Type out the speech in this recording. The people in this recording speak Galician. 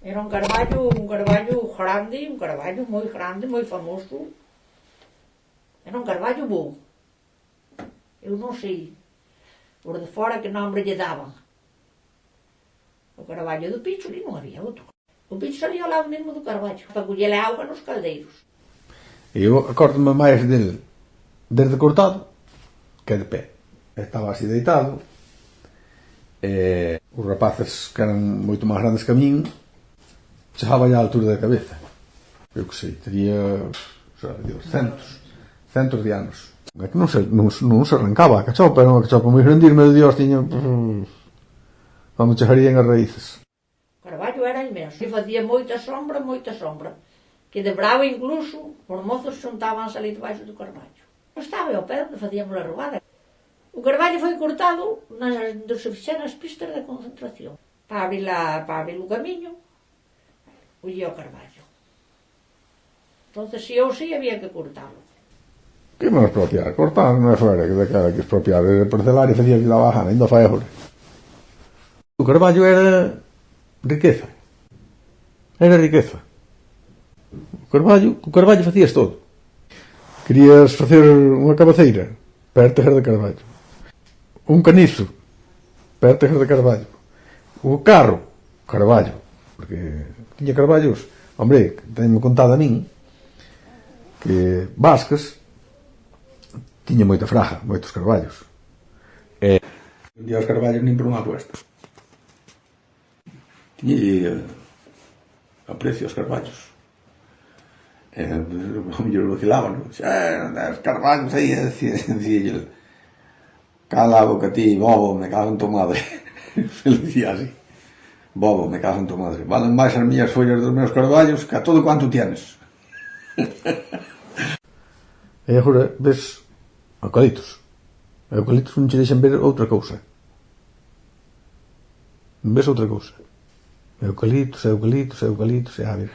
Era un carballo grande, moi grande, moi famoso. Era un carballo bo. Eu non sei por de fora que nombre lle daban. O carballo do Pícholi non había outro. O Pícholi ao lado mesmo do carballo, para collele auga nos caldeiros. E eu acórdome máis del desde cortado que de pé. Estaba así deitado, e os rapaces que eran moito máis grandes que a min chegaba ya á altura da cabeza. Eu que sei, tería centos de anos. É que non se arrancaba a cachopa, era unha cachopa moi grande, meu Dios, tiña cando chegarían as raíces. O carballo era inmenso e facía moita sombra, que de bravo incluso os mozos xuntábanse ali debaixo do carballo. Estaba ao pé onde facíamos a robada. O carballo foi cortado onde se fixeran as pistas de concentración para abrir o camiño. Ollía o carballo. Entonces, si ou si, había que cortalo. Que non expropiar? Cortar non é fora que daquela que expropiar. De parcelar e facía que daba a gana, ainda fai agora. O carballo era riqueza. Era riqueza. O carballo facías todo. Querías facer unha cabaceira, pértegas de carballo. Un canizo, pértegas de carballo. O carro, carballo. Porque tiña carballos, hombre, tenme contado a min que Vázquez tiña moita fraga, moitos carballos. E vendía os carballos nin por unha apuesta. Tiña a precio os carballos. E o mellor vacilaban, os carballos aí, dicía cala a boca ti, bobo, me cago en tu madre. Se dicía así. Bobo, me cago en tu madre. Valen máis as miñas follas dos meus carballos que a todo cuanto tienes. E agora ves eucaliptos. Eucaliptos non che deixan ver outra cousa. Non ves outra cousa. Eucaliptos, e a ver.